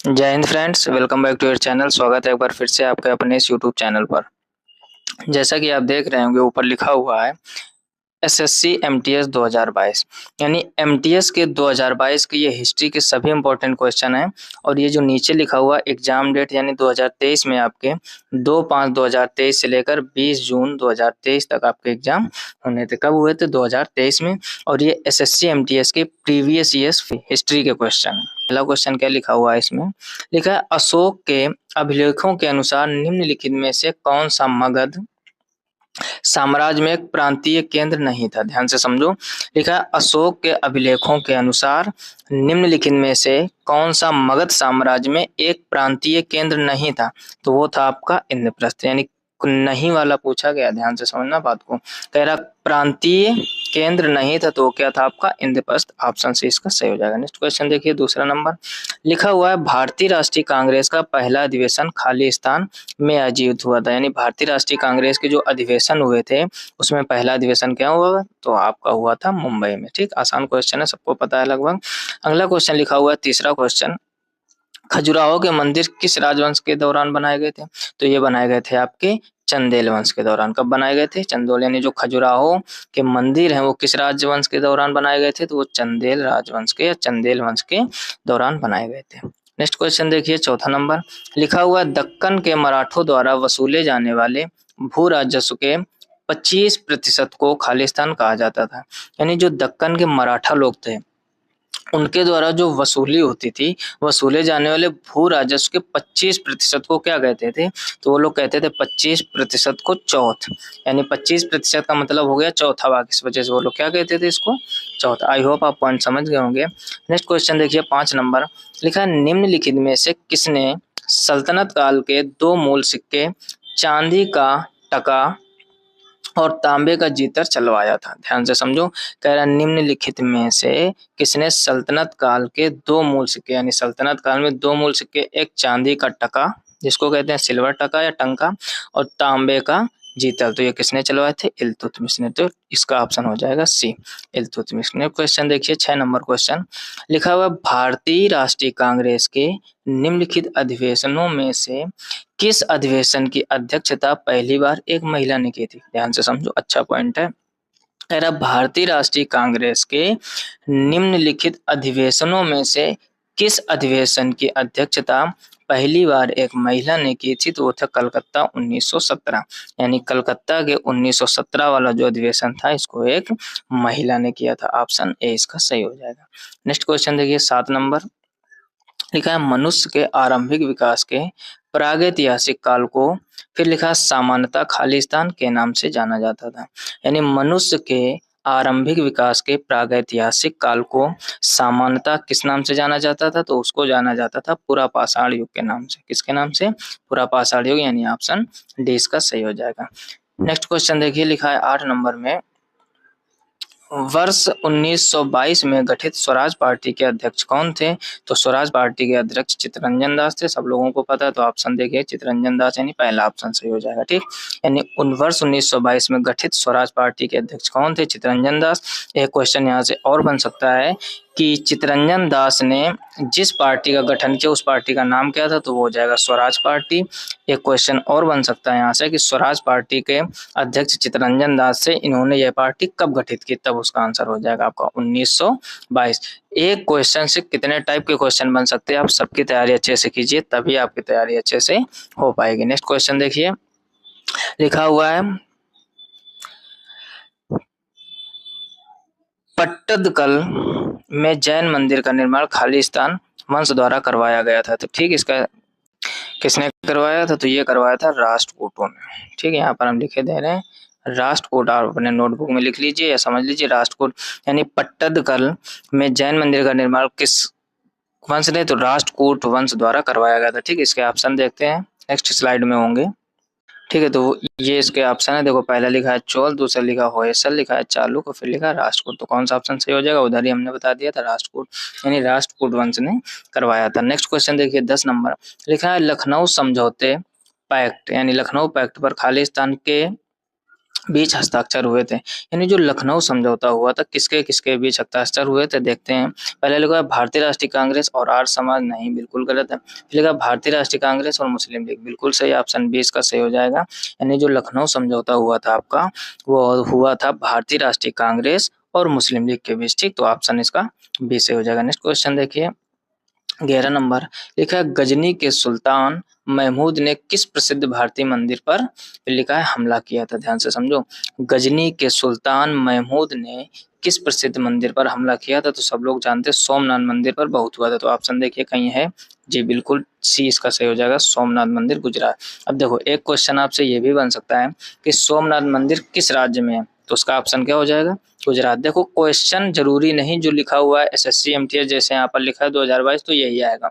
जय हिंद friends, welcome back to your channel. स्वागत है एक बार फिर से आपके अपने इस यूट्यूब चैनल पर। जैसा कि आप देख रहे होंगे, ऊपर लिखा हुआ है एसएससी एमटीएस 2022, यानी एमटीएस के 2022 की ये हिस्ट्री के सभी इंपॉर्टेंट क्वेश्चन हैं। और ये जो नीचे लिखा हुआ एग्जाम डेट यानी 2023 में आपके 2/5/2023 से लेकर 20 जून 2023 तक आपके एग्जाम होने थे। कब हुए थे? 2023 में। और ये एसएससी एमटीएस के प्रीवियस ईयर्स हिस्ट्री के क्वेश्चन। पहला क्वेश्चन क्या लिखा हुआ है इसमें? लिखा है अशोक के अभिलेखों के अनुसार निम्नलिखित में से कौन सा मगध साम्राज्य में एक प्रांतीय केंद्र नहीं था। ध्यान से समझो। लिखा है अशोक के अभिलेखों के अनुसार निम्नलिखित में से कौन सा मगध साम्राज्य में एक प्रांतीय केंद्र नहीं था। तो वो था आपका इंद्रप्रस्थ, यानी नहीं वाला पूछा गया। ध्यान से समझना बात को। कह रहा प्रांतीय केंद्र नहीं था, तो वो क्या था आपका? इंद्रप्रस्थ। ऑप्शन सी इसका सही हो जाएगा। नेक्स्ट क्वेश्चन देखिए, दूसरा नंबर लिखा हुआ है भारतीय राष्ट्रीय कांग्रेस का पहला अधिवेशन खालिस्तान में आयोजित हुआ था। यानी भारतीय राष्ट्रीय कांग्रेस के जो अधिवेशन हुए थे उसमें पहला अधिवेशन क्या हुआ? तो आपका हुआ था मुंबई में। ठीक, आसान क्वेश्चन है, सबको पता है लगभग। अगला क्वेश्चन लिखा हुआ है, तीसरा क्वेश्चन, खजुराहो के मंदिर किस राजवंश के दौरान बनाए गए थे? तो ये बनाए गए थे आपके चंदेल वंश के दौरान। कब बनाए गए थे? चंदेल, यानी जो खजुराहो के मंदिर हैं वो किस राजवंश के दौरान बनाए गए थे? तो वो चंदेल राजवंश के या चंदेल वंश के दौरान बनाए गए थे। नेक्स्ट क्वेश्चन देखिए, चौथा नंबर लिखा हुआ है दक्कन के मराठों द्वारा वसूले जाने वाले भू राजस्व के 25% को खालिस्तान कहा जाता था। यानी जो दक्कन के मराठा लोग थे उनके द्वारा जो वसूली होती थी, वसूले जाने वाले भू राजस्व के 25% को क्या कहते थे? तो वो लोग कहते थे 25% को चौथ, यानी 25% का मतलब हो गया चौथा भाग। इस वजह से वो लोग क्या कहते थे इसको? चौथ। आई होप आप पॉइंट समझ गए होंगे। नेक्स्ट क्वेश्चन देखिए, 5 नंबर लिखा है निम्नलिखित में से किसने सल्तनत काल के 2 मूल सिक्के चांदी का टका और तांबे का जीतर चलवाया था? ध्यान से समझो। कह रहा निम्नलिखित में से किसने सल्तनत काल के 2 मूल सिक्के, यानी सल्तनत काल में 2 मूल सिक्के, एक चांदी का टका जिसको कहते हैं सिल्वर टका या टंका, और तांबे का जीतल, तो ये किसने चलवाए थे? इल्तुतमिश ने। तो इसका ऑप्शन हो जाएगा सी, इल्तुतमिश ने। क्वेश्चन देखिए, 6 नंबर क्वेश्चन लिखा हुआ भारतीय राष्ट्रीय कांग्रेस के निम्नलिखित अधिवेशनों में से किस अधिवेशन की अध्यक्षता पहली बार एक महिला ने की थी? ध्यान से समझो, अच्छा पॉइंट है। कह रहा भारतीय राष्ट्रीय कांग्रेस के निम्नलिखित अधिवेशनों में से किस अधिवेशन की अध्यक्षता पहली बार एक महिला ने की थी? तो वो था कलकत्ता 1917। यानी कलकत्ता के 1917 वाला जो अधिवेशन था इसको एक महिला ने किया था। ऑप्शन ए इसका सही हो जाएगा। नेक्स्ट क्वेश्चन देखिए, 7 नंबर लिखा है मनुष्य के आरंभिक विकास के प्रागैतिहासिक काल को फिर लिखा सामान्यतः खालिस्तान के नाम से जाना जाता था। यानी मनुष्य के आरंभिक विकास के प्रागैतिहासिक काल को सामान्यतः किस नाम से जाना जाता था? तो उसको जाना जाता था पुरापाषाण युग के नाम से। किसके नाम से? पुरापाषाण युग, यानी ऑप्शन डी इसका सही हो जाएगा। नेक्स्ट क्वेश्चन देखिए, लिखा है 8 नंबर में वर्ष 1922 में गठित स्वराज पार्टी के अध्यक्ष कौन थे? तो स्वराज पार्टी के अध्यक्ष चित्तरंजन दास थे, सब लोगों को पता है। तो ऑप्शन देखिए चित्तरंजन दास, यानी पहला ऑप्शन सही हो जाएगा। ठीक, यानी वर्ष 1922 में गठित स्वराज पार्टी के अध्यक्ष कौन थे? चित्तरंजन दास। एक क्वेश्चन यहाँ से और बन सकता है कि चित्तरंजन दास ने जिस पार्टी का गठन किया उस पार्टी का नाम क्या था? तो वो हो जाएगा स्वराज पार्टी। एक क्वेश्चन और बन सकता है यहाँ से कि स्वराज पार्टी के अध्यक्ष चित्तरंजन दास से इन्होंने यह पार्टी कब गठित की? तब उसका आंसर हो जाएगा आपका 1922। एक क्वेश्चन से कितने टाइप के क्वेश्चन बन सकते हैं, आप सबकी तैयारी अच्छे से कीजिए, तभी आपकी तैयारी अच्छे से हो पाएगी। नेक्स्ट क्वेश्चन देखिए, लिखा हुआ है पट्टदकल में जैन मंदिर का निर्माण खालिस्तान वंश द्वारा करवाया गया था। तो ठीक, इसका किसने करवाया था? तो ये करवाया था राष्ट्रकूटों ने। ठीक है, यहाँ पर हम लिखे दे रहे हैं राष्ट्रकूट, आप अपने नोटबुक में लिख लीजिए या समझ लीजिए राष्ट्रकूट। यानी पट्टदकल में जैन मंदिर का निर्माण किस वंश ने? तो राष्ट्रकूट वंश द्वारा करवाया गया था। ठीक है, इसके ऑप्शन देखते हैं, नेक्स्ट स्लाइड में होंगे। ठीक है, तो ये इसके ऑप्शन है। देखो, पहला लिखा है चोल, दूसरा लिखा होयसल, लिखा है चालुक और फिर लिखा है राष्ट्रकूट। तो कौन सा ऑप्शन सही हो जाएगा? उधर ही हमने बता दिया था राष्ट्रकूट, यानी राष्ट्रकूट वंश ने करवाया था। नेक्स्ट क्वेश्चन देखिए, 10 नंबर लिखा है लखनऊ समझौते पैक्ट, यानी लखनऊ पैक्ट पर खालिस्तान के बीच हस्ताक्षर हुए थे। यानी जो लखनऊ समझौता हुआ था किसके किसके बीच हस्ताक्षर हुए थे देखते हैं। पहले लिखा है भारतीय राष्ट्रीय कांग्रेस और आर्य समाज, नहीं बिल्कुल गलत है। फिर लिखा भारतीय राष्ट्रीय कांग्रेस और मुस्लिम लीग, बिल्कुल सही, ऑप्शन 20 का सही हो जाएगा। यानी जो लखनऊ समझौता हुआ था आपका वो हुआ था भारतीय राष्ट्रीय कांग्रेस और मुस्लिम लीग के बीच, ठीक, तो ऑप्शन इसका 20 सही हो जाएगा। नेक्स्ट क्वेश्चन देखिए 11 नंबर, लिखा है गजनी के सुल्तान महमूद ने किस प्रसिद्ध भारतीय मंदिर पर लिखा है हमला किया था, ध्यान से समझो। गजनी के सुल्तान महमूद ने किस प्रसिद्ध मंदिर पर हमला किया था, तो सब लोग जानते हैं सोमनाथ मंदिर पर बहुत हुआ था, तो ऑप्शन देखिए कहीं है, जी बिल्कुल सी इसका सही हो जाएगा, सोमनाथ मंदिर गुजरात। अब देखो एक क्वेश्चन आपसे ये भी बन सकता है कि सोमनाथ मंदिर किस राज्य में है, तो उसका ऑप्शन क्या हो जाएगा, गुजरात। देखो क्वेश्चन जरूरी नहीं जो लिखा हुआ है एसएससी एमटीएस जैसे यहाँ पर लिखा है 2022 तो यही आएगा,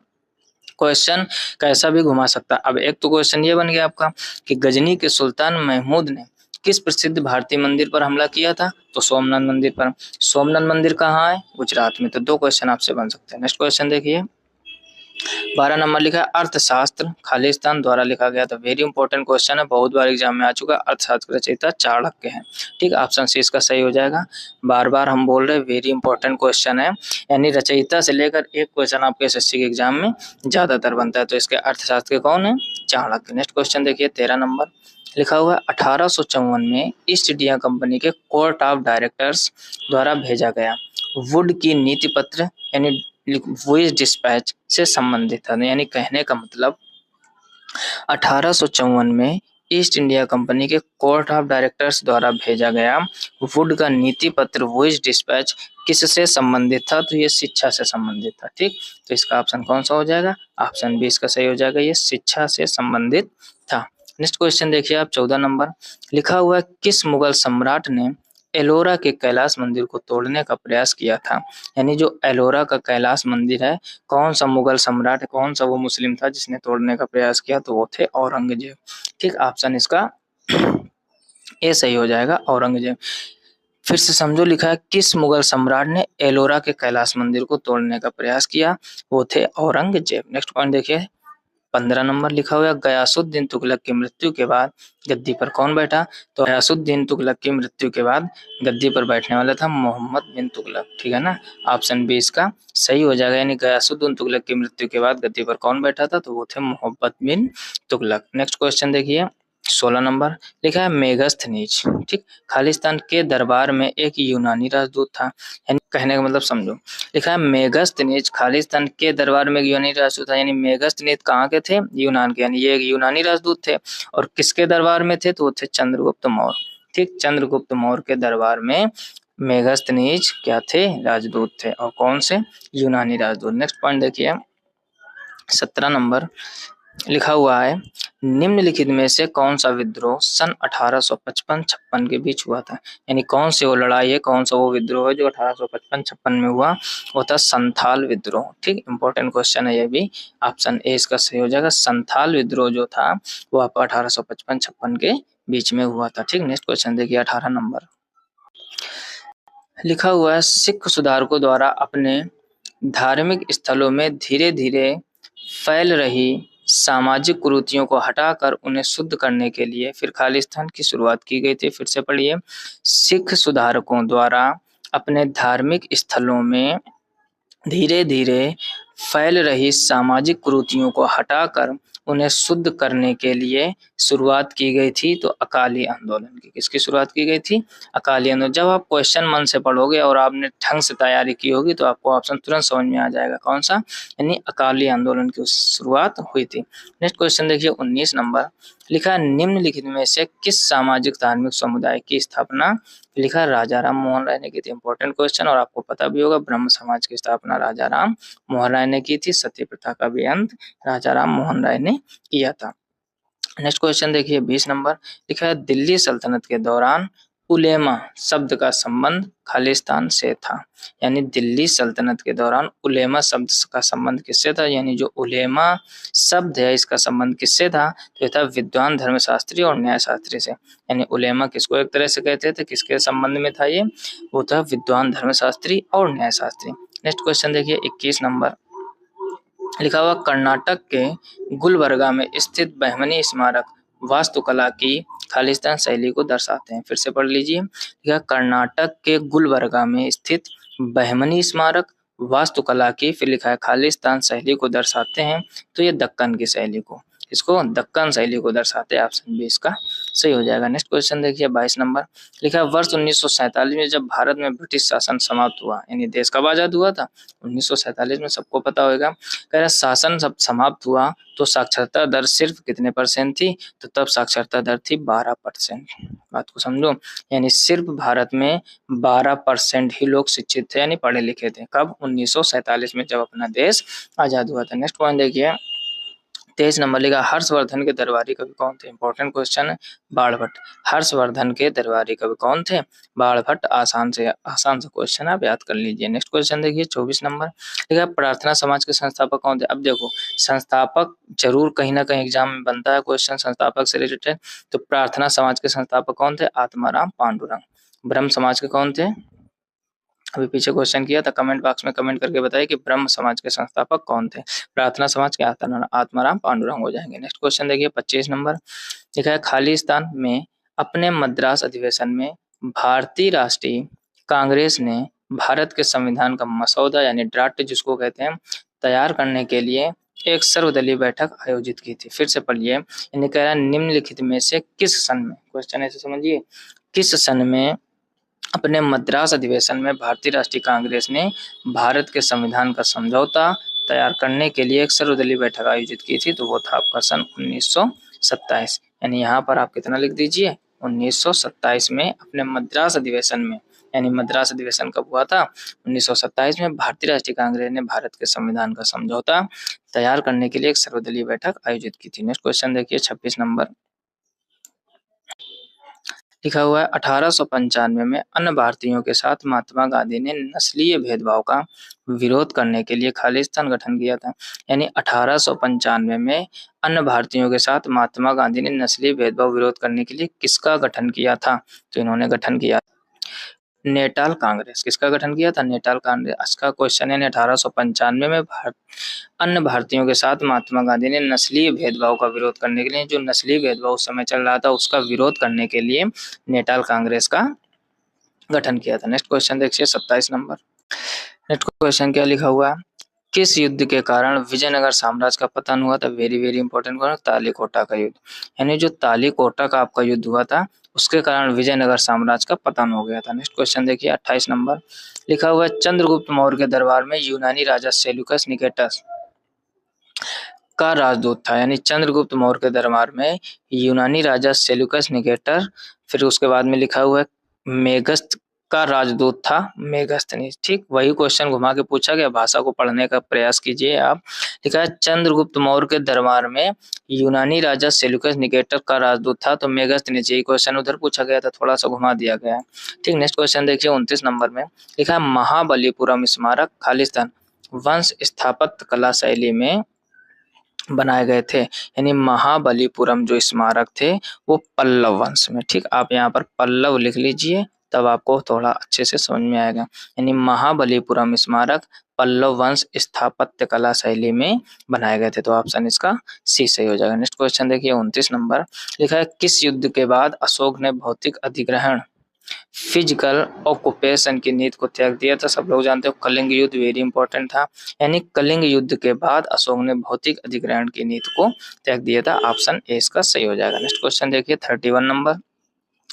क्वेश्चन कैसा भी घुमा सकता है। अब एक तो क्वेश्चन ये बन गया आपका कि गजनी के सुल्तान महमूद ने किस प्रसिद्ध भारतीय मंदिर पर हमला किया था, तो सोमनाथ मंदिर पर। सोमनाथ मंदिर कहाँ है, गुजरात में, तो दो क्वेश्चन आपसे बन सकते हैं। नेक्स्ट क्वेश्चन देखिए 12 नंबर लिखा है अर्थशास्त्र खालिस्तान द्वारा लिखा गया था, वेरी इंपॉर्टेंट क्वेश्चन है, बहुत बार एग्जाम में आ चुका है। अर्थशास्त्र का रचयिता चाणक्य है, ठीक, ऑप्शन सी इसका सही हो जाएगा। बार बार हम बोल रहे हैं वेरी इंपॉर्टेंट क्वेश्चन है, यानी रचयिता से लेकर एक क्वेश्चन आपके एसएससी के एग्जाम में ज्यादातर बनता है, तो इसके अर्थशास्त्र के कौन है, चाणक्य। नेक्स्ट क्वेश्चन देखिए 13 नंबर लिखा हुआ है 1854 में ईस्ट इंडिया कंपनी के कोर्ट ऑफ डायरेक्टर्स द्वारा भेजा गया वुड की नीति पत्र यानी वॉइस डिस्पैच से संबंधित था, यानी कहने का मतलब 1854 में ईस्ट इंडिया कंपनी के कोर्ट ऑफ डायरेक्टर्स द्वारा भेजा गया वुड का नीति पत्र वॉइस डिस्पैच किससे संबंधित था, तो ये शिक्षा से संबंधित था, ठीक, तो इसका ऑप्शन कौन सा हो जाएगा, ऑप्शन 20 का सही हो जाएगा, ये शिक्षा से संबंधित था। नेक्स्ट क्वेश्चन देखिए आप 14 नंबर लिखा हुआ है किस मुगल सम्राट ने एलोरा के कैलाश मंदिर को तोड़ने का प्रयास किया था, यानी जो एलोरा का कैलाश मंदिर है कौन सा मुगल सम्राट है, कौन सा वो मुस्लिम था जिसने तोड़ने का प्रयास किया, तो वो थे औरंगजेब, ठीक, ऑप्शन इसका ए सही हो जाएगा, औरंगजेब। फिर से समझो लिखा है किस मुगल सम्राट ने एलोरा के कैलाश मंदिर को तोड़ने का प्रयास किया, वो थे औरंगजेब। नेक्स्ट पॉइंट देखिए 15 नंबर लिखा हुआ है गयासुद्दीन तुगलक की मृत्यु के बाद गद्दी पर कौन बैठा, तो गयासुद्दीन तुगलक की मृत्यु के बाद गद्दी पर बैठने वाला था मोहम्मद बिन तुगलक, ठीक है ना, ऑप्शन 20 का सही हो जाएगा, यानी गयासुद्दीन तुगलक की मृत्यु के बाद गद्दी पर कौन बैठा था, तो वो थे मोहम्मद बिन तुगलक। नेक्स्ट क्वेश्चन देखिए 16 नंबर लिखा है मेगस्थनीज, ठीक, खालिस्तान के दरबार में एक यूनानी राजदूत था, यानी कहने का मतलब समझो, लिखा है मेगस्थनीज खालिस्तान के दरबार में एक यूनानी राजदूत था, यानी मेगस्थनीज कहाँ के थे, यूनान के, यानी ये एक यूनानी राजदूत थे और किसके दरबार में थे, तो वो थे चंद्रगुप्त मौर्य, ठीक, चंद्रगुप्त मौर्य के दरबार में मेगस्थनीज क्या थे, राजदूत थे, और कौन से, यूनानी राजदूत। नेक्स्ट पॉइंट देखिए 17 नंबर लिखा हुआ है निम्नलिखित में से कौन सा विद्रोह सन 1855-56 के बीच हुआ था, यानी कौन सी वो लड़ाई है, कौन सा वो विद्रोह है जो 1855-56 में हुआ, वो था संथाल विद्रोह, ठीक, इंपॉर्टेंट क्वेश्चन है ये भी, ऑप्शन ए इसका सही हो जाएगा, संथाल विद्रोह जो था वो आपका 1855-56 के बीच में हुआ था, ठीक। नेक्स्ट क्वेश्चन देखिए 18 नंबर लिखा हुआ है सिख सुधारकों द्वारा अपने धार्मिक स्थलों में धीरे धीरे फैल रही सामाजिक कुरीतियों को हटाकर उन्हें शुद्ध करने के लिए फिर खालिस्तान की शुरुआत की गई थी, फिर से पढ़िए, सिख सुधारकों द्वारा अपने धार्मिक स्थलों में धीरे धीरे फैल रही सामाजिक कुरीतियों को हटाकर उन्हें शुद्ध करने के लिए शुरुआत की गई थी, तो अकाली आंदोलन की, किसकी शुरुआत की गई थी, अकाली आंदोलन। जब आप क्वेश्चन मन से पढ़ोगे और आपने ढंग से तैयारी की होगी तो आपको ऑप्शन तुरंत समझ में आ जाएगा कौन सा, यानी अकाली आंदोलन की शुरुआत हुई थी। नेक्स्ट क्वेश्चन देखिए 19 नंबर लिखा है निम्नलिखित में से किस सामाजिक धार्मिक समुदाय की स्थापना, लिखा राजा राम मोहन राय ने की थी, इंपॉर्टेंट क्वेश्चन, और आपको पता भी होगा ब्रह्म समाज की स्थापना राजा राम मोहन राय ने की थी, सती प्रथा का भी अंत राजा राम मोहन राय ने किया था। नेक्स्ट क्वेश्चन देखिए 20 नंबर लिखा है दिल्ली सल्तनत के दौरान उलेमा शब्द का संबंध खालिस्तान से था, यानी दिल्ली सल्तनत के दौरान उलेमा शब्द का संबंध किससे था, यानी जो उलेमा शब्द है इसका संबंध किससे था, तो ये था विद्वान धर्मशास्त्री और न्यायशास्त्री से, यानी उलेमा किसको एक तरह से कहते थे, किसके संबंध में था ये, वो था विद्वान धर्मशास्त्री और न्यायशास्त्री। नेक्स्ट क्वेश्चन देखिए 21 नंबर लिखा हुआ कर्नाटक के गुलबर्गा में स्थित बहमनी स्मारक वास्तुकला की खालिस्तान शैली को दर्शाते हैं। फिर से पढ़ लीजिए। यह कर्नाटक के गुलबर्गा में स्थित बहमनी स्मारक वास्तुकला की, फिर लिखा है खालिस्तान शैली को दर्शाते हैं, तो ये दक्कन की शैली को, इसको दक्कन शैली को दर्शाते हैं। ऑप्शन बी इसका सही हो जाएगा। नेक्स्ट क्वेश्चन देखिए 22 नंबर, लिखा है वर्ष 1947 में जब भारत में ब्रिटिश शासन समाप्त हुआ, यानी देश कब आजाद हुआ था? 1947 में, सबको पता होगा। कह रहा शासन सब समाप्त हुआ तो साक्षरता दर सिर्फ कितने परसेंट थी? तो तब साक्षरता दर थी 12%। बात को समझो, यानी सिर्फ भारत में 12% ही लोग शिक्षित थे, यानी पढ़े लिखे थे। कब? 1947 में, जब अपना देश आजाद हुआ था। नेक्स्ट पॉइंट देखिए 23 नंबर, लिखा हर्षवर्धन के दरबारी कवि कौन थे? इंपॉर्टेंट क्वेश्चन है। बाणभट्ट। हर्षवर्धन के दरबारी कवि कौन थे? बाणभट्ट। आसान से क्वेश्चन आप याद कर लीजिए। नेक्स्ट क्वेश्चन देखिए 24 नंबर, लिखा प्रार्थना समाज के संस्थापक कौन थे? अब देखो, संस्थापक जरूर कहीं ना कहीं एग्जाम में बनता है क्वेश्चन संस्थापक से रिलेटेड। तो प्रार्थना समाज के संस्थापक कौन थे? आत्माराम पांडुरंग। ब्रह्म समाज के कौन थे? अभी पीछे क्वेश्चन किया था, कमेंट बॉक्स में कमेंट करके बताइए कि ब्रह्म समाज के संस्थापक कौन थे? प्रार्थना समाज के आत्माराम पांडुरंग हो जाएंगे। नेक्स्ट क्वेश्चन देखिए 25 नंबर, लिखा है खालिस्तान में अपने मद्रास अधिवेशन में भारतीय राष्ट्रीय कांग्रेस ने भारत के संविधान का मसौदा, यानी ड्राफ्ट जिसको कहते हैं, तैयार करने के लिए एक सर्वदलीय बैठक आयोजित की थी। फिर से पढ़िए, यानी कह रहा है निम्नलिखित में से किस सन में, क्वेश्चन ऐसे समझिए, किस सन में अपने मद्रास अधिवेशन में भारतीय राष्ट्रीय कांग्रेस ने भारत के संविधान का समझौता तैयार करने के लिए एक सर्वदलीय बैठक आयोजित की थी? तो वो था आपका सन 1927। यानी यहाँ पर आप कितना लिख दीजिए? 1927 में अपने मद्रास अधिवेशन में, यानी मद्रास अधिवेशन कब हुआ था? 1927 में भारतीय राष्ट्रीय कांग्रेस ने भारत के संविधान का समझौता तैयार करने के लिए एक सर्वदलीय बैठक आयोजित की थी। नेक्स्ट क्वेश्चन देखिए 26 नंबर, लिखा हुआ है 1895 में अन्य भारतीयों के साथ महात्मा गांधी ने नस्लीय भेदभाव का विरोध करने के लिए खालिस्तान गठन किया था। यानी 1895 में अन्य भारतीयों के साथ महात्मा गांधी ने नस्लीय भेदभाव विरोध करने के लिए किसका गठन किया था? तो इन्होंने गठन किया नेटाल कांग्रेस। किसका गठन किया था? नेटाल कांग्रेस का क्वेश्चन है। 1895 में अन्य भारतीयों के साथ महात्मा गांधी ने नस्लीय भेदभाव का विरोध करने के लिए, जो नस्लीय भेदभाव उस समय चल रहा था उसका विरोध करने के लिए नेटाल कांग्रेस का गठन किया था। नेक्स्ट क्वेश्चन देखिए 27 नंबर, नेक्स्ट क्वेश्चन क्या लिखा हुआ है, किस युद्ध के कारण विजयनगर साम्राज्य का पतन हुआ था? Very very important question, Talikota का युद्ध। यानी जो तालीकोटा का आपका युद्ध हुआ था उसके कारण विजयनगर साम्राज्य का पतन हो गया था। नेक्स्ट क्वेश्चन देखिए 28 नंबर, लिखा हुआ है चंद्रगुप्त मौर्य के दरबार में यूनानी राजा सेल्यूकस निकेटस का राजदूत था। यानी चंद्रगुप्त मौर्य के दरबार में यूनानी राजा सेल्यूकस निकेटर, फिर उसके बाद में लिखा हुआ है मेगस्त का राजदूत था मेगस्थनीज। ठीक वही क्वेश्चन घुमा के पूछा गया, भाषा को पढ़ने का प्रयास कीजिए आप। लिखा है चंद्रगुप्त मौर्य के दरबार में यूनानी राजा सेल्यूकस निकेटर का राजदूत था, तो मेगस्थनीज, यही क्वेश्चन उधर पूछा गया था, थोड़ा सा घुमा दिया गया है। ठीक, नेक्स्ट क्वेश्चन देखिए 29 नंबर में, लिखा है महाबलीपुरम स्मारक खालिस्तान वंश स्थापत्य कला शैली में बनाए गए थे। यानी महाबलीपुरम जो स्मारक थे वो पल्लव वंश में। ठीक, आप यहाँ पर पल्लव लिख लीजिए, तब आपको थोड़ा अच्छे से समझ में आएगा। यानी महाबलीपुरम स्मारक पल्लव वंश स्थापत्य कला शैली में बनाए गए थे, तो ऑप्शन इसका सी सही हो जाएगा। नेक्स्ट क्वेश्चन देखिए 29 नंबर, लिखा है किस युद्ध के बाद अशोक ने भौतिक अधिग्रहण फिजिकल ऑक्युपेशन की नीति को त्याग दिया था? सब लोग जानते हो कलिंग युद्ध वेरी इंपॉर्टेंट था। यानी कलिंग युद्ध के बाद अशोक ने भौतिक अधिग्रहण की नीति को त्याग दिया था। ऑप्शन ए इसका सही हो जाएगा। नेक्स्ट क्वेश्चन देखिए 31 नंबर,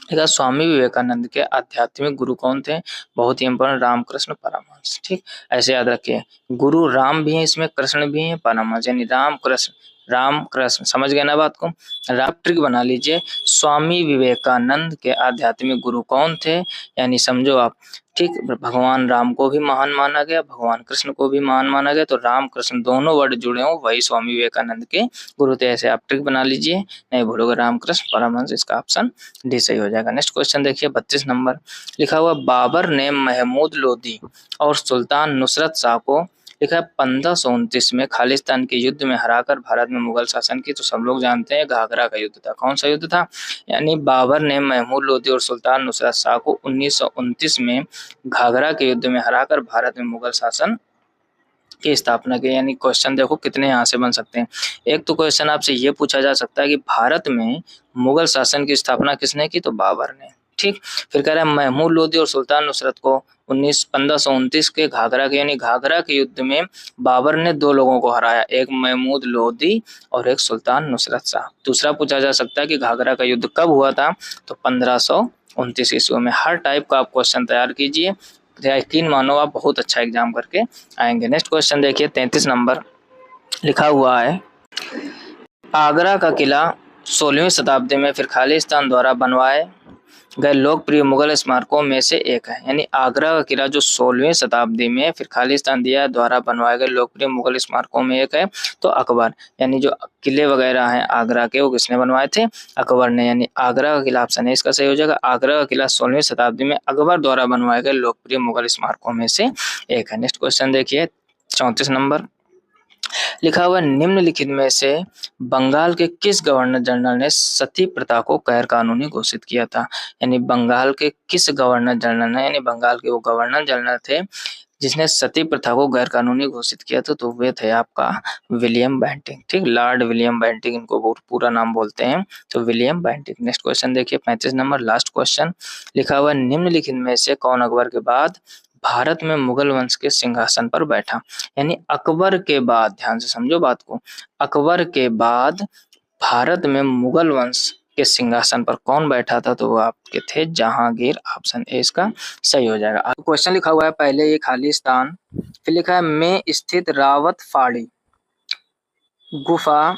स्वामी विवेकानंद के आध्यात्मिक गुरु कौन थे? बहुत ही इंपॉर्टेंट, रामकृष्ण परमहंस। ठीक, ऐसे याद रखिए, गुरु राम भी है इसमें, कृष्ण भी है, परमहंस, यानी राम कृष्ण। समझ गए ना बात को? राम ट्रिक बना लीजिए, स्वामी विवेकानंद के आध्यात्मिक गुरु कौन थे? यानी समझो आप, ठीक, भगवान राम को भी महान माना गया, भगवान कृष्ण को भी महान माना गया, तो राम कृष्ण दोनों वर्ड जुड़े हो वही स्वामी विवेकानंद के गुरु थे। ऐसे आप ट्रिक बना लीजिए, नहीं भूलोगे, रामकृष्ण परमहंस, इसका ऑप्शन डी सही हो जाएगा। नेक्स्ट क्वेश्चन देखिए 32 नंबर, लिखा हुआ बाबर ने महमूद लोदी और सुल्तान नुसरत शाह को, लिखा है 1529 में खालिस्तान के युद्ध में हराकर भारत में मुगल शासन की? तो सब लोग जानते हैं घाघरा का युद्ध था। कौन सा युद्ध था? यानी बाबर ने महमूद लोदी और सुल्तान नुसरत शाह को 1929 में घाघरा के युद्ध में हराकर भारत में मुगल शासन की स्थापना की। यानी क्वेश्चन देखो कितने यहाँ से बन सकते हैं। एक तो क्वेश्चन आपसे ये पूछा जा सकता है कि भारत में मुगल शासन की स्थापना किसने की, तो बाबर ने। ठीक, फिर कह रहा है महमूद लोदी और सुल्तान नुसरत को 1529 के घाघरा के यानी घाघरा के युद्ध में बाबर ने 2 लोगों को हराया, एक महमूद लोदी और एक सुल्तान नुसरत शाह। दूसरा पूछा जा सकता है कि घाघरा का युद्ध कब हुआ था, तो 1529 ईस्वी में। हर टाइप का आप क्वेश्चन तैयार कीजिए, यकीन मानो आप बहुत अच्छा एग्जाम करके आएंगे। नेक्स्ट क्वेश्चन देखिए 33 नंबर लिखा हुआ है, आगरा का किला 16वीं शताब्दी में फिर खालिस्तान द्वारा बनवाए गए लोकप्रिय मुगल स्मारकों में से एक है। यानी आगरा का किला जो 16वीं शताब्दी में फिर खालिस्तान दिया द्वारा बनवाए गए लोकप्रिय मुगल स्मारकों में एक है, तो अकबर। यानी जो किले वगैरह हैं आगरा के, वो किसने बनवाए थे, अकबर ने। यानी आगरा का किला ऑप्शन है इसका सही हो जाएगा। आगरा का किला 16वीं शताब्दी में अकबर द्वारा बनवाए गए लोकप्रिय मुगल स्मारकों में से एक है। नेक्स्ट क्वेश्चन देखिए 34 नंबर लिखा हुआ, निम्नलिखित में से बंगाल के किस गवर्नर जनरल ने सती प्रथा को गैर कानूनी घोषित किया था। यानी बंगाल के किस गवर्नर जनरल ने, यानी बंगाल के वो गवर्नर जनरल थे जिसने सती प्रथा को गैर कानूनी घोषित किया था, तो वे थे आपका विलियम बेंटिंक। ठीक, लॉर्ड विलियम बेंटिंक इनको पूरा नाम बोलते हैं, तो विलियम बेंटिंक। नेक्स्ट क्वेश्चन देखिए 35 नंबर लास्ट क्वेश्चन लिखा हुआ, निम्नलिखित में से कौन अकबर के बाद भारत में मुगल वंश के सिंहासन पर बैठा। यानी अकबर के बाद, ध्यान से समझो बात को, अकबर के बाद भारत में मुगल वंश के सिंहासन पर कौन बैठा था, तो वो आपके थे जहांगीर। ऑप्शन ए इसका सही हो जाएगा। क्वेश्चन लिखा हुआ है पहले ये खालिस्तान, फिर लिखा है में स्थित रावत फाड़ी गुफा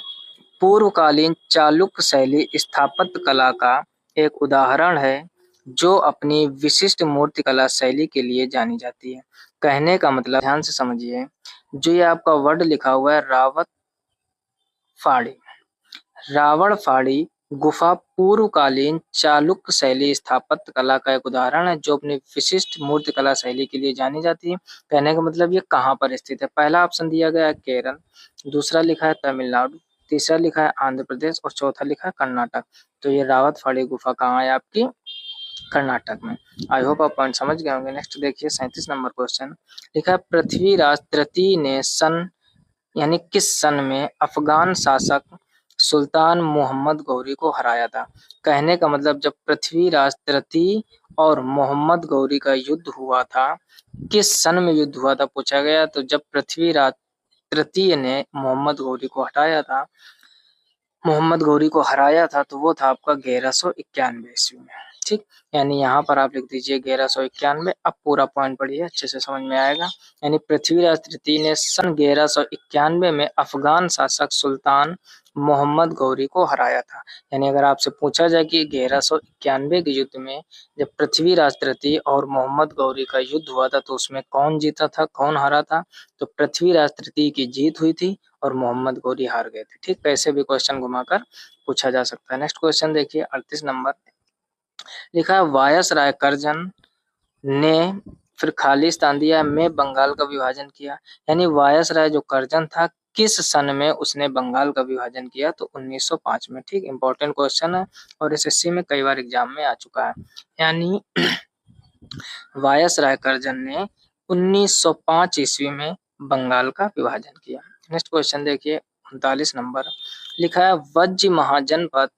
पूर्वकालीन चालुक्य शैली स्थापत्य कला का एक उदाहरण है जो अपनी विशिष्ट मूर्तिकला शैली के लिए जानी जाती है। कहने का मतलब, ध्यान से समझिए, जो ये आपका वर्ड लिखा हुआ है रावत फाड़ी, रावण फाड़ी गुफा पूर्वकालीन चालुक्य शैली स्थापत्य कला का एक उदाहरण है जो अपनी विशिष्ट मूर्तिकला शैली के लिए जानी जाती है। कहने का मतलब ये कहाँ पर स्थित है। पहला ऑप्शन दिया गया है केरल, दूसरा लिखा है तमिलनाडु, तीसरा लिखा है आंध्र प्रदेश और चौथा लिखा है कर्नाटक। तो ये रावत फाड़ी गुफा कहाँ है आपकी, कर्नाटक में। आई होप आप पॉइंट समझ गए होंगे। नेक्स्ट देखिए 37 नंबर क्वेश्चन लिखा है, पृथ्वीराज तृतीय ने सन यानी किस सन में अफगान शासक सुल्तान मोहम्मद गौरी को हराया था। कहने का मतलब जब पृथ्वीराज तृतीय और मोहम्मद गौरी का युद्ध हुआ था, किस सन में युद्ध हुआ था पूछा गया, तो जब पृथ्वीराज तृतीय ने मोहम्मद गौरी को हटाया था, मोहम्मद गौरी को हराया था, तो वो था आपका 1191 ईस्वी में। ठीक, यानी यहाँ पर आप लिख दीजिए 1191। अब पूरा पॉइंट पढ़िए, अच्छे से समझ में आएगा। यानी पृथ्वीराज तृतीय ने सन 1191 में अफगान शासक सुल्तान मोहम्मद गौरी को हराया था। यानी अगर आपसे पूछा जाए कि 1191 के युद्ध में जब पृथ्वीराज तृतीय और मोहम्मद गौरी का युद्ध हुआ था, तो उसमें कौन जीता था, कौन हारा था, तो पृथ्वीराज तृतीय की जीत हुई थी और मोहम्मद गौरी हार गए थे। ठीक, कैसे भी क्वेश्चन घुमाकर पूछा जा सकता है। नेक्स्ट क्वेश्चन देखिए 38 नंबर लिखा है, वायसराय करजन ने फिर खालिस्तान दिया में बंगाल का विभाजन किया। यानी वायसराय जो करजन था किस सन में उसने बंगाल का विभाजन किया, तो 1905 में। ठीक, इंपॉर्टेंट क्वेश्चन है और एसएससी में कई बार एग्जाम में आ चुका है। यानी वायसराय करजन ने 1905 ईस्वी में बंगाल का विभाजन किया। नेक्स्ट क्वेश्चन देखिए 39 नंबर लिखा है, वज्र महाजनपद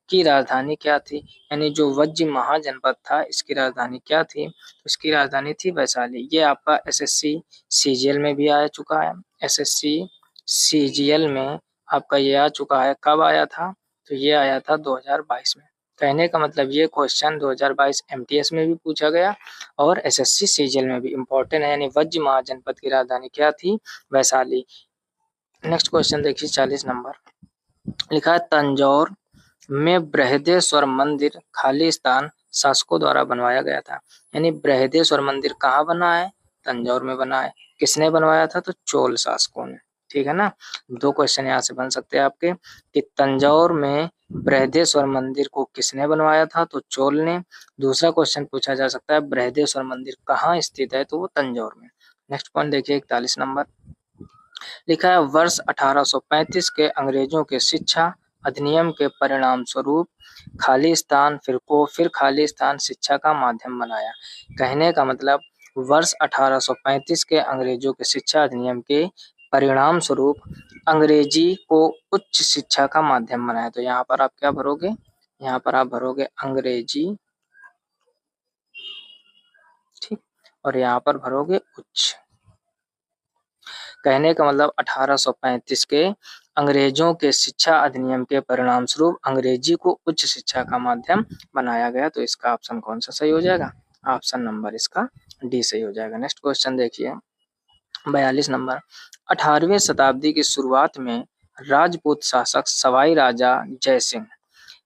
की राजधानी क्या थी। यानी जो वज्र महाजनपद था इसकी राजधानी क्या थी, तो इसकी राजधानी थी वैशाली। ये आपका एसएससी सीजीएल में भी आ चुका है। एसएससी सीजीएल में आपका ये आ चुका है। कब आया था, तो ये आया था 2022 में। कहने का मतलब ये क्वेश्चन 2022 एमटीएस में भी पूछा गया और एसएससी सीजीएल में भी इम्पोर्टेंट है। यानी वज्र महाजनपद की राजधानी क्या थी, वैशाली। नेक्स्ट क्वेश्चन देखिए 40 नंबर लिखा है, तंजौर में बृहदेश्वर मंदिर खालिस्तान शासकों द्वारा बनवाया गया था। यानी बृहदेश्वर मंदिर कहाँ बना है, तंजौर में बना है। किसने बनवाया था, तो चोल शासकों ने। ठीक है ना, 2 क्वेश्चन यहाँ से बन सकते हैं आपके कि तंजौर में बृहदेश्वर मंदिर को किसने बनवाया था, तो चोल ने। दूसरा क्वेश्चन पूछा जा सकता है बृहदेश्वर मंदिर कहाँ स्थित है, तो वो तंजौर में। नेक्स्ट पॉइंट देखिए 41 नंबर लिखा है, वर्ष 1835 के अंग्रेजों के शिक्षा अधिनियम के परिणाम स्वरूप खालिस्तान फिर खालिस्तान शिक्षा का माध्यम बनाया। कहने का मतलब वर्ष 1835 के अंग्रेजों के शिक्षा अधिनियम के परिणाम स्वरूप अंग्रेजी को उच्च शिक्षा का माध्यम बनाया। तो यहाँ पर आप क्या भरोगे, यहाँ पर आप भरोगे अंग्रेजी, ठीक, और यहाँ पर भरोगे उच्च। कहने का मतलब 1835 के अंग्रेजों के शिक्षा अधिनियम के परिणाम स्वरूप अंग्रेजी को उच्च शिक्षा का माध्यम बनाया गया। तो इसका ऑप्शन कौन सा सही हो जाएगा, ऑप्शन नंबर इसका डी सही हो जाएगा। नेक्स्ट क्वेश्चन देखिए 42 नंबर, 18वीं शताब्दी की शुरुआत में राजपूत शासक सवाई राजा जयसिंह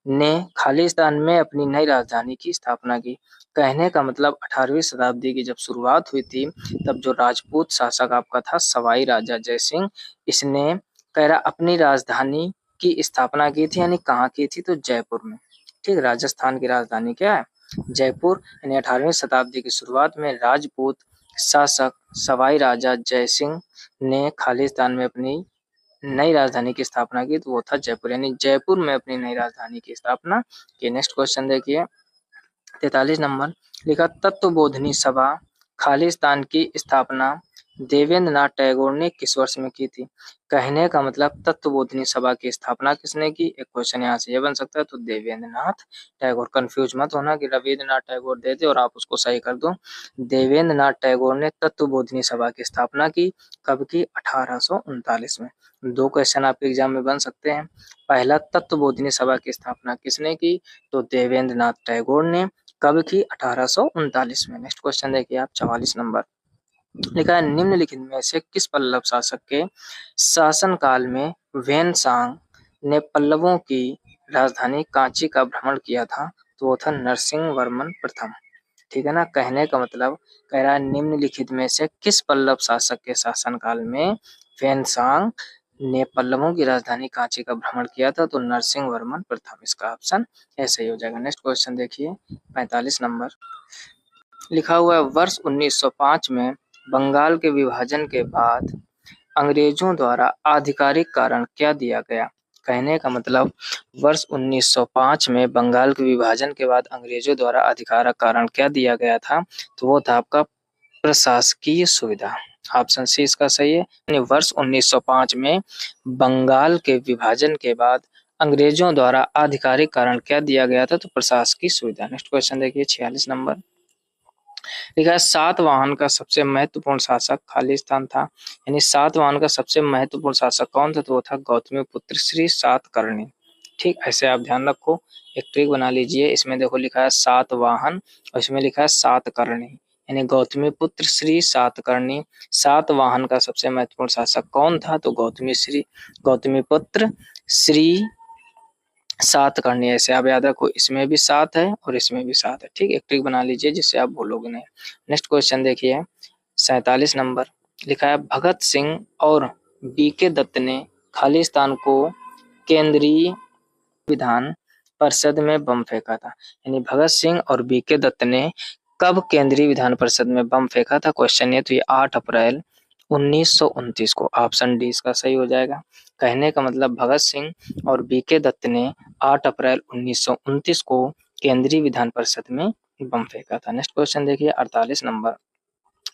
ने खालिस्तान में अपनी नई राजधानी की स्थापना की। कहने का मतलब 18वीं शताब्दी की जब शुरुआत हुई थी तब जो राजपूत शासक आपका था सवाई राजा जयसिंह, इसने कह रहा अपनी राजधानी की स्थापना की थी, यानी कहाँ की थी, तो जयपुर में। ठीक, राजस्थान की राजधानी क्या है, जयपुर। यानी 18वीं शताब्दी की शुरुआत में राजपूत शासक सवाई राजा जयसिंह ने खालिस्तान में अपनी नई राजधानी की स्थापना की, तो वो था जयपुर, यानी जयपुर में अपनी नई राजधानी की स्थापना की। नेक्स्ट क्वेश्चन देखिए 43 नंबर, लिखा तत्वबोधिनी सभा खालिस्तान की स्थापना देवेंद्र नाथ टैगोर ने किस वर्ष में की थी। कहने का मतलब तत्वबोधिनी सभा की स्थापना किसने की, एक क्वेश्चन यहाँ से ये बन सकता है, तो देवेंद्र नाथ टैगोर। कंफ्यूज मत होना कि रविंद्रनाथ टैगोर दे दे और आप उसको सही कर दो। देवेंद्र नाथ टैगोर ने तत्वबोधिनी सभा की स्थापना की, कब की, 1839 में। दो क्वेश्चन आपके एग्जाम में बन सकते हैं। पहला, तत्वबोधिनी सभा की स्थापना किसने की, तो देवेंद्र नाथ टैगोर ने, कब की, 1839 में। नेक्स्ट क्वेश्चन देखिए आप 44 नंबर, लिखा है निम्नलिखित में से किस पल्लव शासक के शासनकाल में वेनसांग ने पल्लवों की राजधानी कांची का भ्रमण किया था, तो वो था नरसिंह वर्मन प्रथम। ठीक है ना, कहने का मतलब कह रहा है निम्नलिखित में से किस पल्लव शासक के शासनकाल में वेनसांग ने पल्लवों की राजधानी कांची का भ्रमण किया था, तो नरसिंह वर्मन प्रथम। इसका ऑप्शन ऐसे ही हो जाएगा। नेक्स्ट क्वेश्चन देखिए 45 नंबर, लिखा हुआ है वर्ष 1905 में बंगाल के विभाजन के बाद अंग्रेजों द्वारा आधिकारिक कारण क्या दिया गया। कहने का मतलब वर्ष 1905 में बंगाल के विभाजन के बाद अंग्रेजों द्वारा आधिकारिक कारण क्या दिया गया था, तो वो था आपका प्रशासकीय सुविधा। ऑप्शन सी इसका सही है। यानी वर्ष 1905 में बंगाल के विभाजन के बाद अंग्रेजों द्वारा आधिकारिक कारण क्या दिया गया था, तो प्रशासकीय सुविधा। नेक्स्ट क्वेश्चन देखिए 46 नंबर, लिखा है सातवाहन का सबसे महत्वपूर्ण शासक खालिस्तान था। यानी सातवाहन का सबसे महत्वपूर्ण शासक कौन था, तो वो था गौतमीपुत्र श्री सातकर्णी। ठीक, ऐसे आप ध्यान रखो, एक ट्रिक बना लीजिए। इसमें देखो लिखा है सातवाहन और इसमें लिखा है सातकर्णी, यानी गौतमीपुत्र श्री सातकर्णी। सातवाहन का सबसे महत्वपूर्ण शासक कौन था, तो गौतमीपुत्र श्री सात करनी है। ऐसे आप याद रखो, इसमें भी सात है और इसमें भी सात है। ठीक, एक ट्रिक बना लीजिए जिससे आप भूलोगे नहीं। नेक्स्ट क्वेश्चन देखिए 47 नंबर, लिखा है भगत सिंह और बीके दत्त ने खालिस्तान को केंद्रीय विधान परिषद में बम फेंका था। यानी भगत सिंह और बीके दत्त ने कब केंद्रीय विधान परिषद में बम फेंका था, क्वेश्चन ये, तो ये 8 अप्रैल 1929 को। ऑप्शन डी इसका सही हो जाएगा। कहने का मतलब भगत सिंह और बीके दत्त ने 8 अप्रैल 1929 को केंद्रीय विधान परिषद में बम फेंका था। नेक्स्ट क्वेश्चन देखिए 48 नंबर,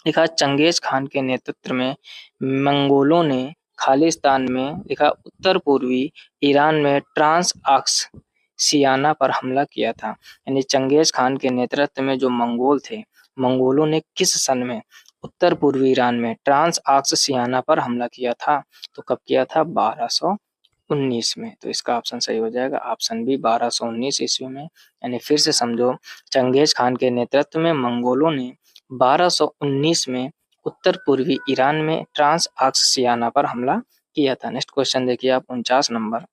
लिखा चंगेज खान के नेतृत्व में मंगोलों ने खालिस्तान में, लिखा उत्तर पूर्वी ईरान में ट्रांस ऑक्सियाना पर हमला किया था। यानी चंगेज खान के नेतृत्व में जो मंगोल थे, मंगोलों ने किस सन में उत्तर पूर्वी ईरान में ट्रांस ऑक्सियाना पर हमला किया था, तो कब किया था, 1219 में। तो इसका ऑप्शन सही हो जाएगा, ऑप्शन बी 1219 ईस्वी में। यानी फिर से समझो, चंगेज खान के नेतृत्व में मंगोलों ने 1219 में उत्तर पूर्वी ईरान में ट्रांस ऑक्सियाना पर हमला किया था। नेक्स्ट क्वेश्चन देखिए आप 49 नंबर,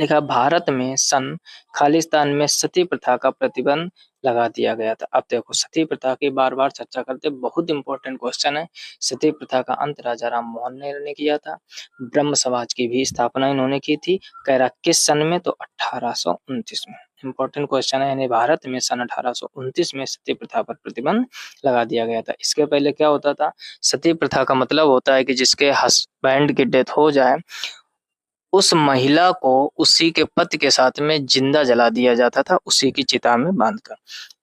लिखा भारत में सन खालिस्तान में सती प्रथा का प्रतिबंध लगा दिया गया था। अब देखो सती प्रथा की बार बार चर्चा करते, बहुत इंपॉर्टेंट क्वेश्चन है। सती प्रथा का अंत राजा राम मोहन राय ने किया था। ब्रह्म समाज की भी स्थापना इन्होंने की थी। कह रहा किस सन में, तो 1829 में। इंपॉर्टेंट क्वेश्चन है। यानी भारत में सन 1829 में सती प्रथा पर प्रतिबंध लगा दिया गया था। इसके पहले क्या होता था, सती प्रथा का मतलब होता है कि जिसके हस्बैंड की डेथ हो जाए उस महिला को उसी के पति के साथ में जिंदा जला दिया जाता था, उसी की चिता में बांधकर।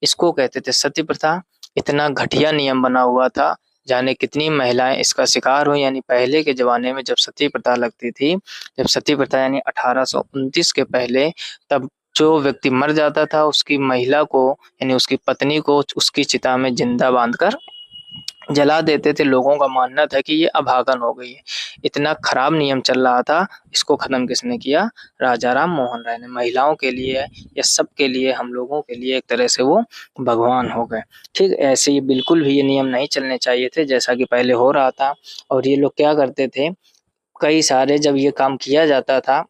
इसको कहते थे सती प्रथा। इतना घटिया नियम बना हुआ था, जाने कितनी महिलाएं इसका शिकार हुई। यानी पहले के जमाने में जब सती प्रथा लगती थी, जब सती प्रथा यानी 1829 के पहले, तब जो व्यक्ति मर जाता था उसकी महिला को यानी उसकी पत्नी को उसकी चिता में जिंदा बांधकर जला देते थे। लोगों का मानना था कि ये अभागन हो गई है। इतना खराब नियम चल रहा था, इसको खत्म किसने किया? राजा राम मोहन राय ने। महिलाओं के लिए या सबके लिए, हम लोगों के लिए एक तरह से वो भगवान हो गए। ठीक ऐसे ही बिल्कुल भी ये नियम नहीं चलने चाहिए थे जैसा कि पहले हो रहा था। और ये लोग क्या करते थे, कई सारे जब ये काम किया जाता था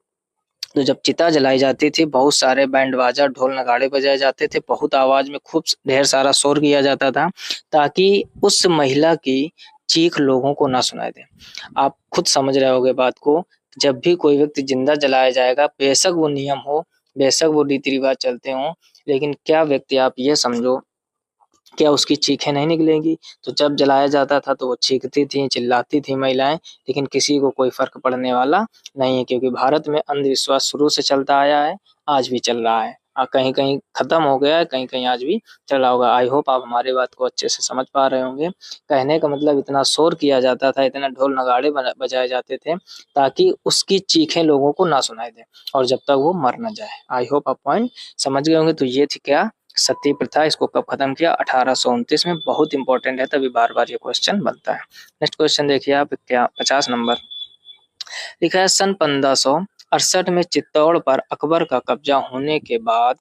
तो जब चिता जलाई जाती थी, बहुत सारे बैंड बाजा ढोल नगाड़े बजाए जाते थे, बहुत आवाज में खूब ढेर सारा शोर किया जाता था, ताकि उस महिला की चीख लोगों को ना सुनाई दे। आप खुद समझ रहे होगे बात को। जब भी कोई व्यक्ति जिंदा जलाया जाएगा, बेशक वो नियम हो, बेशक वो रीति रिवाज चलते हों, लेकिन क्या व्यक्ति, आप ये समझो, क्या उसकी चीखें नहीं निकलेंगी? तो जब जलाया जाता था तो वो चीखती थी, चिल्लाती थी महिलाएं, लेकिन किसी को कोई फर्क पड़ने वाला नहीं है, क्योंकि भारत में अंधविश्वास शुरू से चलता आया है, आज भी चल रहा है। कहीं कहीं खत्म हो गया है, कहीं कहीं आज भी चल रहा होगा। आई होप आप हमारी बात को अच्छे से समझ पा रहे होंगे। कहने का मतलब, इतना शोर किया जाता था, इतना ढोल नगाड़े बजाए जाते थे, ताकि उसकी चीखें लोगों को ना सुनाई दे और जब तक वो मर न जाए। आई होप आप पॉइंट समझ गए होंगे। तो ये थी क्या? सती प्रथा। इसको कब खत्म किया? 1829 में। बहुत इंपॉर्टेंट है, तभी बार बार ये क्वेश्चन बनता है। नेक्स्ट क्वेश्चन देखिए आप, क्या 50 नंबर लिखा है, सन 1568 में चित्तौड़ पर अकबर का कब्जा होने के बाद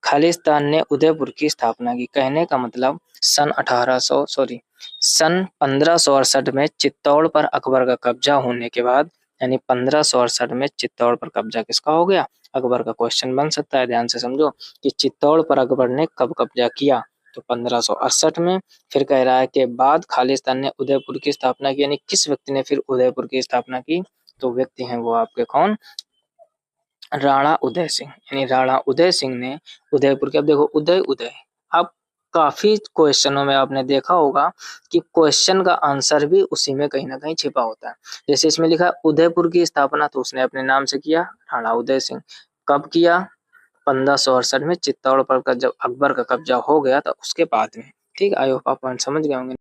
खालिस्तान ने उदयपुर की स्थापना की। कहने का मतलब, सन 1568 में चित्तौड़ पर अकबर का कब्जा होने के बाद, यानी 1568 में चित्तौड़ पर कब्जा किसका हो गया? अकबर का। क्वेश्चन बन सकता है, ध्यान से समझो कि चित्तौड़ पर अकबर ने कब कब्जा किया? तो 1568 में। फिर कह रहा है कि बाद खालिस्तान ने उदयपुर की स्थापना की, यानी किस व्यक्ति ने फिर उदयपुर की स्थापना की? तो व्यक्ति हैं वो आपके कौन? राणा उदय सिंह। यानी राणा उदय सिंह ने उदयपुर के, अब देखो उदय उदय, अब काफी क्वेश्चनों में आपने देखा होगा कि क्वेश्चन का आंसर भी उसी में कहीं ना कहीं छिपा होता है। जैसे इसमें लिखा है उदयपुर की स्थापना, तो उसने अपने नाम से किया, राणा उदय सिंह। कब किया? 1568 में चित्तौड़ पर जब अकबर का कब्जा हो गया था उसके बाद में। ठीक, आई होप आप पॉइंट समझ गए होंगे।